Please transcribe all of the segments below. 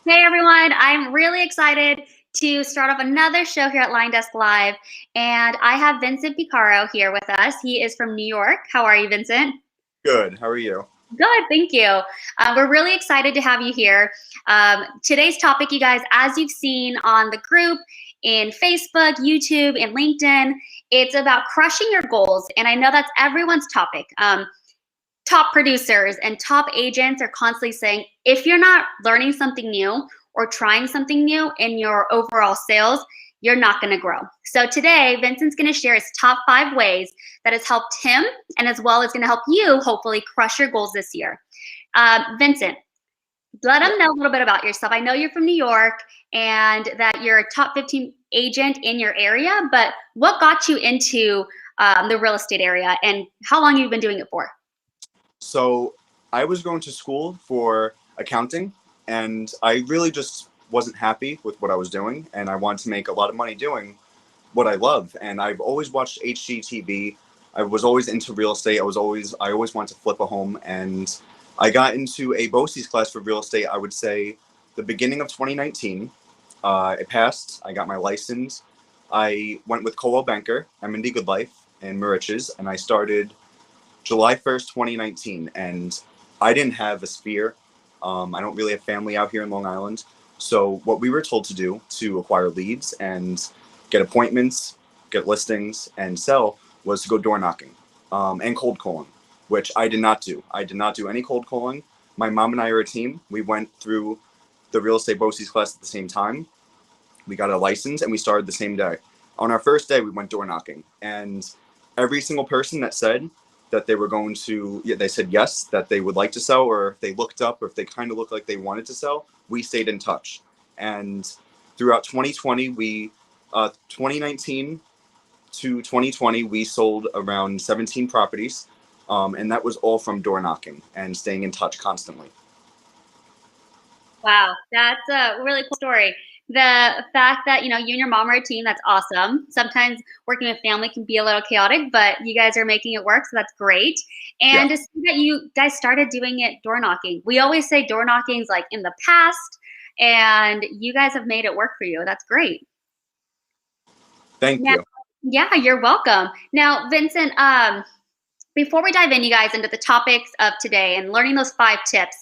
Hey everyone, I'm really excited to start off another show here at Liondesk Live. And I have Vincent Piccarillo here with us. He is from New York. How are you, Vincent? Good. How are you? Good, thank you. We're really excited to have you here. Today's topic, you guys, as you've seen on the group, in Facebook, YouTube, and LinkedIn, it's about crushing your goals. And I know that's everyone's topic. Top producers and top agents are constantly saying, if you're not learning something new or trying something new in your overall sales, you're not going to grow. So today, Vincent's going to share his top 5 ways that has helped him and as well as going to help you hopefully crush your goals this year. Vincent, let them know a little bit about yourself. I know you're from New York and that you're a top 15 agent in your area, but what got you into the real estate area and how long have you been doing it for? So I was going to school for accounting, and I really just wasn't happy with what I was doing, and I wanted to make a lot of money doing what I love. And I've always watched HGTV. I was always into real estate. I always wanted to flip a home, and I got into a BOCES class for real estate. I would say the beginning of 2019. It passed. I got my license. I went with Coldwell Banker, M&D Good Life, and Mauritius, and I started July 1st, 2019, and I didn't have a sphere. I don't really have family out here in Long Island. So what we were told to do to acquire leads and get appointments, get listings, and sell was to go door knocking and cold calling, which I did not do. I did not do any cold calling. My mom and I are a team. We went through the real estate BOCES class at the same time. We got a license, and we started the same day. On our first day, we went door knocking, and every single person that said that they were going to, they said yes, that they would like to sell, or if they looked up, or if they kind of looked like they wanted to sell, we stayed in touch. And throughout 2020, 2019 to 2020, we sold around 17 properties. And that was all from door knocking and staying in touch constantly. Wow, that's a really cool story. The fact that, you and your mom are a team, that's awesome. Sometimes working with family can be a little chaotic, but you guys are making it work, so that's great. And Yeah. to see that you guys started doing it door knocking. We always say door knocking is like in the past, and you guys have made it work for you. That's great. Thank you. Yeah, you're welcome. Now, Vincent, before we dive in, you guys, into the topics of today and learning those 5 tips,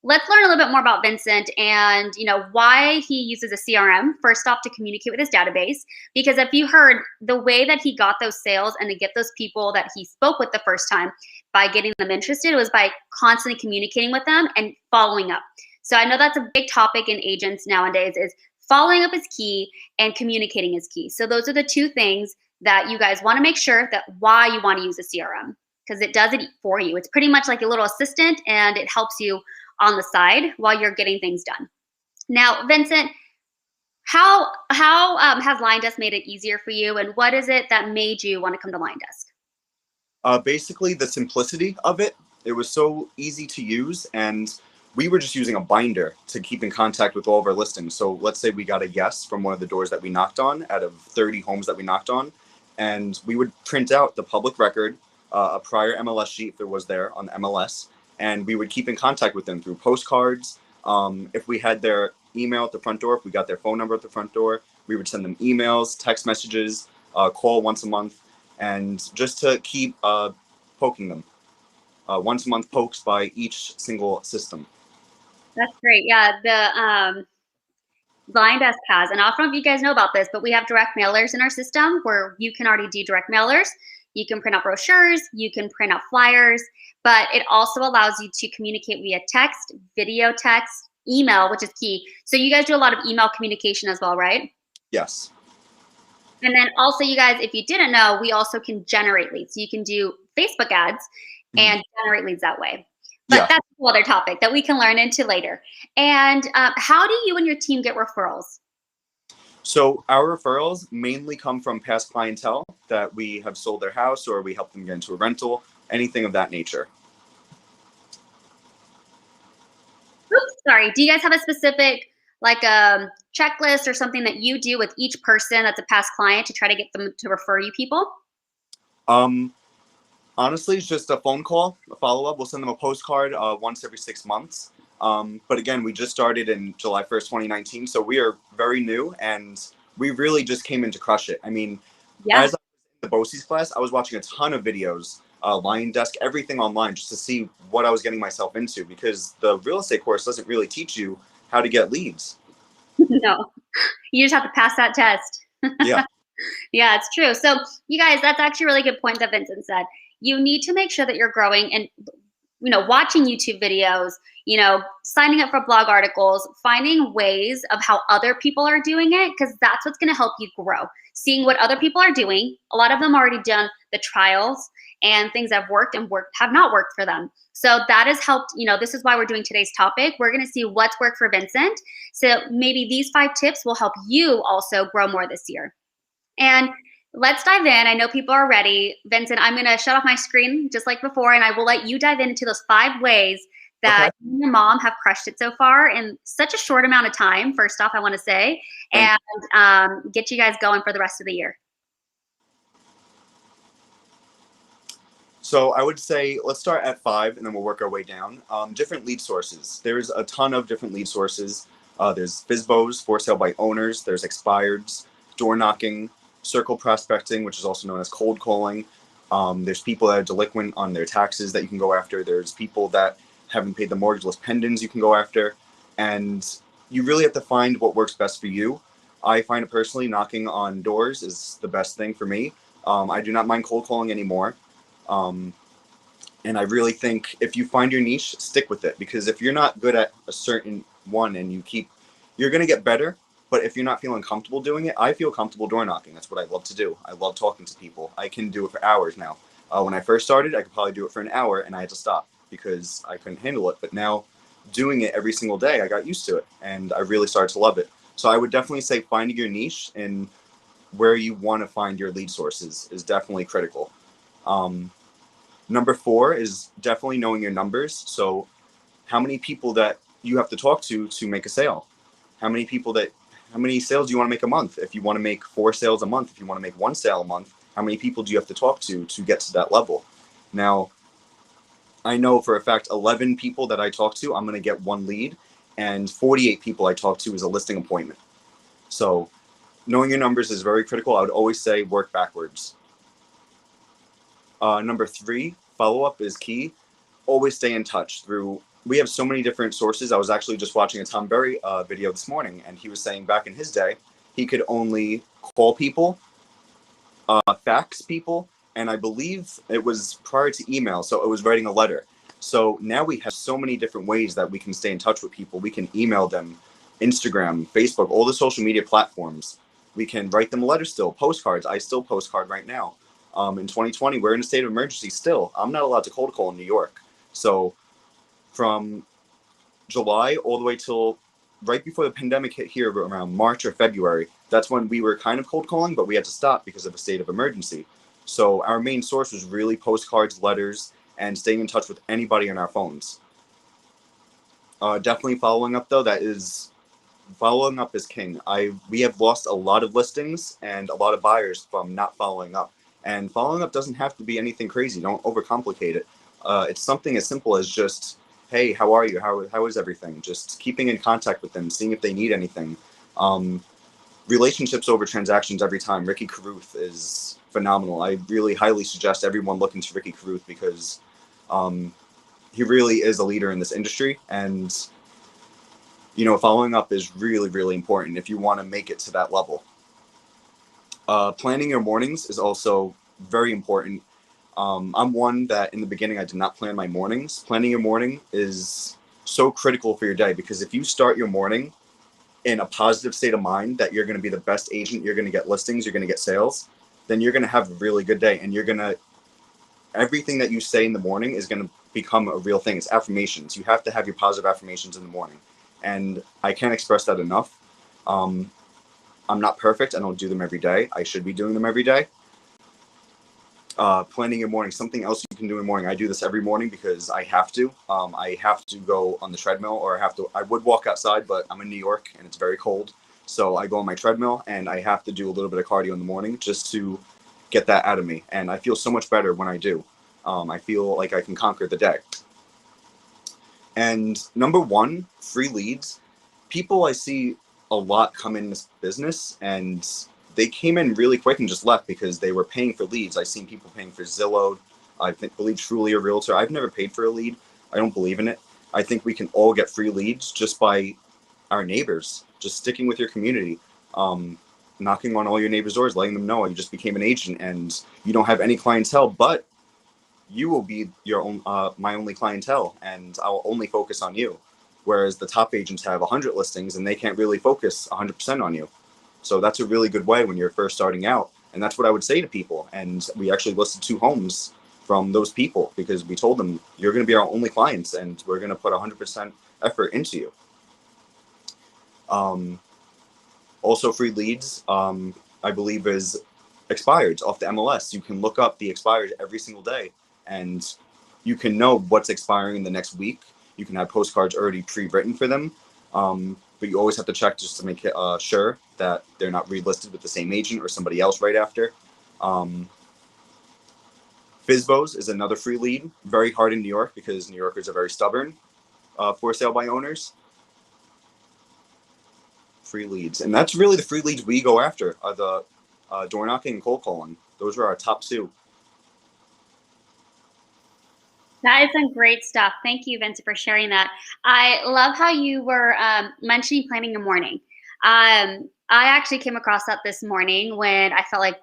let's learn a little bit more about Vincent and why he uses a CRM, first off, to communicate with his database. Because if you heard the way that he got those sales and to get those people that he spoke with the first time by getting them interested was by constantly communicating with them and following up. So I know that's a big topic in agents nowadays is following up is key and communicating is key. So those are the 2 things that you guys want to make sure that why you want to use a CRM, because it does it for you. It's pretty much like a little assistant and it helps you on the side while you're getting things done. Now, Vincent, how has Liondesk made it easier for you, and what is it that made you want to come to Liondesk? Basically, the simplicity of it. It was so easy to use, and we were just using a binder to keep in contact with all of our listings. So let's say we got a yes from one of the doors that we knocked on out of 30 homes that we knocked on, and we would print out the public record, a prior MLS sheet if there was there on the MLS, and we would keep in contact with them through postcards. If we had their email at the front door, if we got their phone number at the front door, we would send them emails, text messages, call once a month, and just to keep poking them. Once a month pokes by each single system. That's great. Yeah, the Liondesk has, and I don't know if you guys know about this, but we have direct mailers in our system where you can already do direct mailers. You can print out brochures, you can print out flyers, but it also allows you to communicate via text, video text, email, which is key. So you guys do a lot of email communication as well, right? Yes. And then also, you guys, if you didn't know, we also can generate leads. So you can do Facebook ads and generate leads that way. But that's a whole other topic that we can learn into later. And how do you and your team get referrals? So our referrals mainly come from past clientele that we have sold their house or we help them get into a rental, anything of that nature. Oops, sorry. Do you guys have a specific checklist or something that you do with each person that's a past client to try to get them to refer you people? Honestly, it's just a phone call, a follow-up. We'll send them a postcard once every 6 months. But again, we just started in July 1st, 2019. So we are very new and we really just came in to crush it. I mean, Yeah. as I was in the BOCES class, I was watching a ton of videos, Liondesk, everything online just to see what I was getting myself into because the real estate course doesn't really teach you how to get leads. No, you just have to pass that test. Yeah. Yeah, it's true. So, you guys, that's actually a really good point that Vincent said. You need to make sure that you're growing and watching YouTube videos, signing up for blog articles, finding ways of how other people are doing it, because that's what's going to help you grow. Seeing what other people are doing. A lot of them already done the trials and things that have worked and have not worked for them. So that has helped, this is why we're doing today's topic. We're going to see what's worked for Vincent. So maybe these 5 tips will help you also grow more this year. And let's dive in. I know people are ready. Vincent, I'm going to shut off my screen just like before, and I will let you dive into those 5 ways that Okay. you and your mom have crushed it so far in such a short amount of time, first off, I want to say, Thank and get you guys going for the rest of the year. So I would say let's start at 5 and then we'll work our way down. Different lead sources. There's a ton of different lead sources. There's FSBOs, for sale by owners. There's expireds, door knocking, circle prospecting, which is also known as cold calling. There's people that are delinquent on their taxes that you can go after. There's people that haven't paid the mortgageless pendants you can go after. And you really have to find what works best for you. I find it personally knocking on doors is the best thing for me. I do not mind cold calling anymore. Um, and I really think if you find your niche, stick with it. Because if you're not good at a certain one and you're going to get better. But if you're not feeling comfortable doing it, I feel comfortable door knocking. That's what I love to do. I love talking to people. I can do it for hours now. When I first started, I could probably do it for an hour and I had to stop because I couldn't handle it. But now doing it every single day, I got used to it and I really started to love it. So I would definitely say finding your niche and where you want to find your lead sources is definitely critical. Um, Number 4 is definitely knowing your numbers. So how many people that you have to talk to make a sale? How many sales do you want to make a month? If you want to make 4 sales a month, if you want to make 1 sale a month, how many people do you have to talk to get to that level? Now, I know for a fact 11 people that I talk to, I'm going to get 1 lead, and 48 people I talk to is a listing appointment. So knowing your numbers is very critical. I would always say work backwards. Number 3, follow-up is key. Always stay in touch we have so many different sources. I was actually just watching a Tom Berry video this morning, and he was saying back in his day, he could only call people, fax people, and I believe it was prior to email, so it was writing a letter. So now we have so many different ways that we can stay in touch with people. We can email them, Instagram, Facebook, all the social media platforms. We can write them a letter still, postcards. I still postcard right now. In 2020, we're in a state of emergency still. I'm not allowed to cold call in New York. So from July all the way till right before the pandemic hit here around March or February, that's when we were kind of cold calling, but we had to stop because of a state of emergency. So our main source was really postcards, letters, and staying in touch with anybody on our phones. Definitely following up though, following up is king. We have lost a lot of listings and a lot of buyers from not following up. And following up doesn't have to be anything crazy. Don't overcomplicate it. It's something as simple as just, hey, how are you? How is everything? Just keeping in contact with them, seeing if they need anything. Relationships over transactions every time. Ricky Carruth is phenomenal. I really highly suggest everyone look into Ricky Carruth because he really is a leader in this industry. And following up is really, really important if you want to make it to that level. Planning your mornings is also very important. I'm one that in the beginning I did not plan my mornings. Planning your morning is so critical for your day because if you start your morning in a positive state of mind that you're going to be the best agent, you're going to get listings, you're going to get sales, then you're going to have a really good day and everything that you say in the morning is going to become a real thing. It's affirmations. You have to have your positive affirmations in the morning. And I can't express that enough. I'm not perfect. I don't do them every day. I should be doing them every day. Planning your morning, something else you can do in the morning. I do this every morning because I have to. I have to go on the treadmill or I would walk outside, but I'm in New York and it's very cold. So I go on my treadmill and I have to do a little bit of cardio in the morning just to get that out of me. And I feel so much better when I do. I feel like I can conquer the day. And number one, free leads. People I see a lot come in this business and they came in really quick and just left because they were paying for leads. I've seen people paying for Zillow. Believe Truly a realtor. I've never paid for a lead. I don't believe in it. I think we can all get free leads just by our neighbors, just sticking with your community, knocking on all your neighbors' doors, letting them know you just became an agent and you don't have any clientele, but you will be your own, my only clientele, and I'll only focus on you. Whereas the top agents have 100 listings and they can't really focus 100% on you. So that's a really good way when you're first starting out. And that's what I would say to people. And we actually listed 2 homes from those people because we told them, you're going to be our only clients and we're going to put 100% effort into you. Also, free leads, I believe, is expireds off the MLS. You can look up the expired every single day and you can know what's expiring in the next week. You can have postcards already pre-written for them. But you always have to check just to make it sure that they're not relisted with the same agent or somebody else right after. FSBOs is another free lead. Very hard in New York because New Yorkers are very stubborn for sale by owners. Free leads. And that's really the free leads we go after are the door knocking and cold calling. Those are our top 2. That is some great stuff. Thank you, Vincent, for sharing that. I love how you were mentioning planning your morning. I actually came across that this morning when I felt like,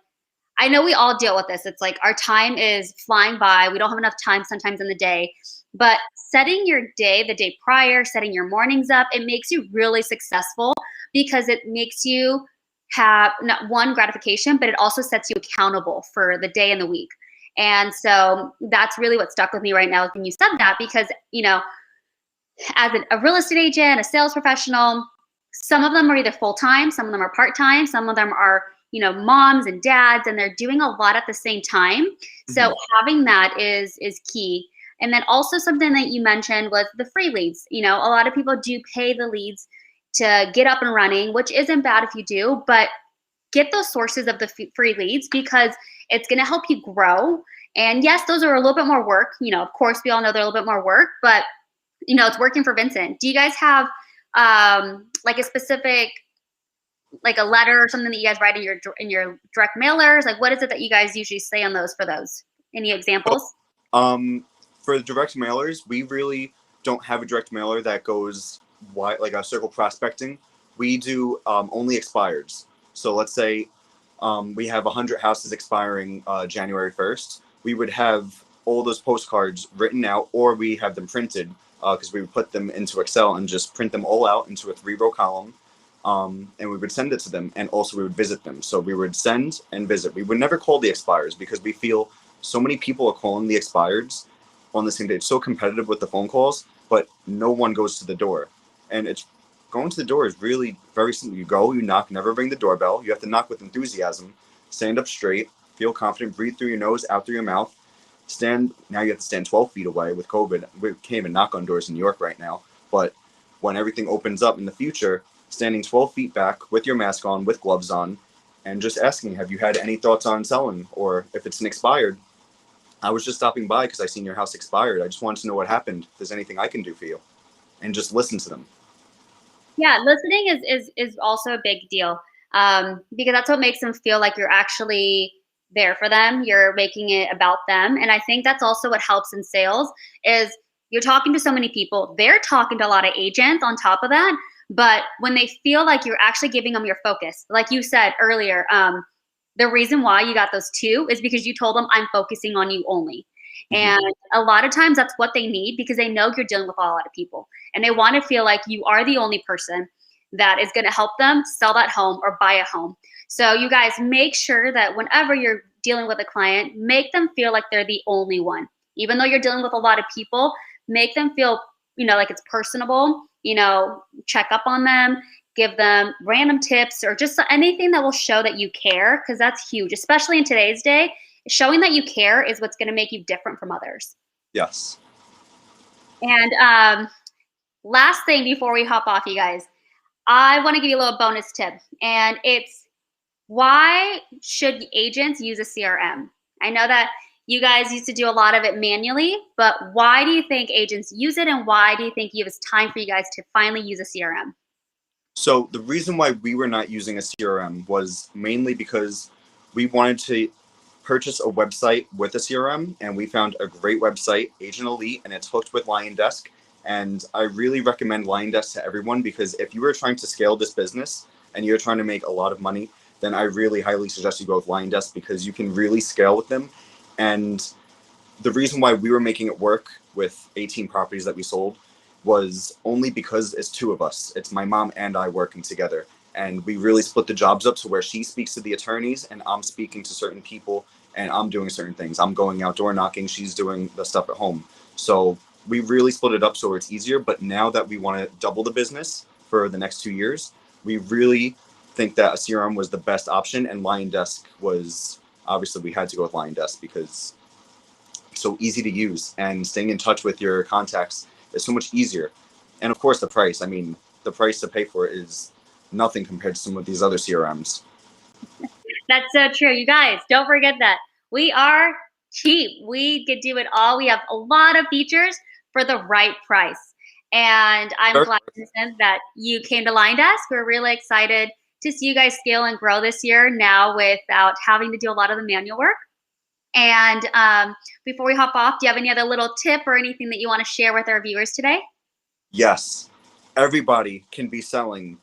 I know we all deal with this. It's like our time is flying by. We don't have enough time sometimes in the day. But setting your day, the day prior, setting your mornings up, it makes you really successful because it makes you have not one gratification, but it also sets you accountable for the day and the week. And so that's really what stuck with me right now when you said that, because, you know, as a real estate agent, a sales professional, some of them are either full-time, some of them are part-time, some of them are, you know, moms and dads, and they're doing a lot at the same time. So having that is key. And then also something that you mentioned was the free leads. You know, a lot of people do pay the leads to get up and running, which isn't bad if you do, but get those sources of the free leads because it's going to help you grow. And yes, those are a little bit more work. You know, of course, we all know they're a little bit more work, but you know, it's working for Vincent. Do you guys have like a specific, like a letter or something that you guys write in your direct mailers? Like, what is it that you guys usually say on those for those? Any examples? For the direct mailers, we really don't have a direct mailer that goes wide, like a circle prospecting. We do only expireds. So let's say we have 100 houses expiring January 1st. We would have all those postcards written out, or we have them printed because we would put them into Excel and just print them all out into a 3-row column. And we would send it to them, and also we would visit them. So we would send and visit. We would never call the expires because we feel so many people are calling the expireds on the same day. It's so competitive with the phone calls, but no one goes to the door. And it's going to the door is really very simple. You go, you knock, never ring the doorbell. You have to knock with enthusiasm, stand up straight, feel confident, breathe through your nose, out through your mouth. Now you have to stand 12 feet away with COVID. We can't even knock on doors in New York right now. But when everything opens up in the future, standing 12 feet back with your mask on, with gloves on, and just asking, have you had any thoughts on selling? Or if it's an expired, I was just stopping by because I seen your house expired. I just wanted to know what happened. If there's anything I can do for you. And just listen to them. Yeah, listening is also a big deal because that's what makes them feel like you're actually there for them. You're making it about them. And I think that's also what helps in sales is you're talking to so many people. They're talking to a lot of agents on top of that. But when they feel like you're actually giving them your focus, like you said earlier, the reason why you got those 2 is because you told them, I'm focusing on you only. And a lot of times that's what they need because they know you're dealing with a lot of people and they want to feel like you are the only person that is going to help them sell that home or buy a home. So you guys make sure that whenever you're dealing with a client, make them feel like they're the only one. Even though you're dealing with a lot of people, make them feel, you know, like it's personable, you know, check up on them, give them random tips or just anything that will show that you care because that's huge, especially in today's day. Showing that you care is what's going to make you different from others. Yes. And last thing before we hop off, you guys, I want to give you a little bonus tip. And it's why should agents use a CRM? I know that, you guys used to do a lot of it manually, but why do you think agents use it, and why do you think it's time for you guys to finally use a CRM? So the reason why we were not using a CRM was mainly because we wanted to purchase a website with a CRM, and we found a great website, Agent Elite, and it's hooked with Liondesk. And I really recommend Liondesk to everyone, because if you are trying to scale this business and you're trying to make a lot of money, then I really highly suggest you go with Liondesk, because you can really scale with them. And the reason why we were making it work with 18 properties that we sold was only because it's two of us. It's my mom and I working together. And we really split the jobs up, so where she speaks to the attorneys and I'm speaking to certain people and I'm doing certain things. I'm going outdoor knocking, she's doing the stuff at home. So we really split it up so it's easier. But now that we want to double the business for the next 2 years, we really think that a CRM was the best option. And Liondesk was, obviously we had to go with Liondesk because so easy to use, and staying in touch with your contacts is so much easier. And of course, the price. I mean, the price to pay for it is nothing compared to some of these other CRMs. That's so true. You guys, don't forget that. We are cheap. We could do it all. We have a lot of features for the right price. And I'm Sure. glad, Vincent, that you came to Liondesk. We're really excited to see you guys scale and grow this year now without having to do a lot of the manual work. And before we hop off, do you have any other little tip or anything that you want to share with our viewers today? Yes, everybody can be selling,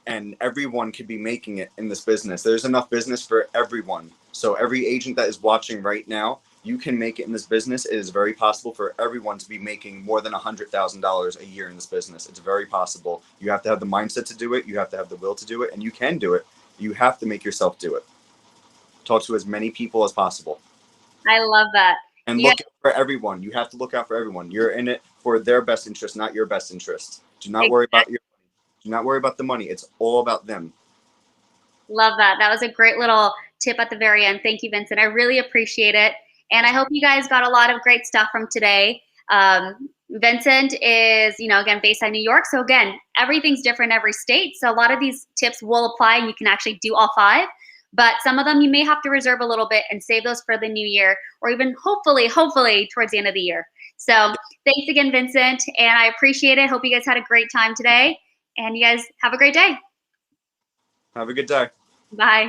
and everyone could be making it in this business. There's enough business for everyone. So every agent that is watching right now, you can make it in this business. It is very possible for everyone to be making more than $100,000 a year in this business. It's very possible. You have to have the mindset to do it. You have to have the will to do it, and you can do it. You have to make yourself do it. Talk to as many people as possible. I love that. And You look out for everyone. You have to look out for everyone. You're in it for their best interest, not your best interest. Do not worry about guys, your money. Do not worry about the money. It's all about them. love that. That was a great little tip at the very end. Thank you, Vincent. I really appreciate it. And I hope you guys got a lot of great stuff from today. Vincent is, again, based out of New York. So again, everything's different in every state. So a lot of these tips will apply and you can actually do all 5. But some of them you may have to reserve a little bit and save those for the new year, or even hopefully towards the end of the year. So thanks again, Vincent. And I appreciate it. Hope you guys had a great time today. And you guys have a great day. Have a good day. Bye.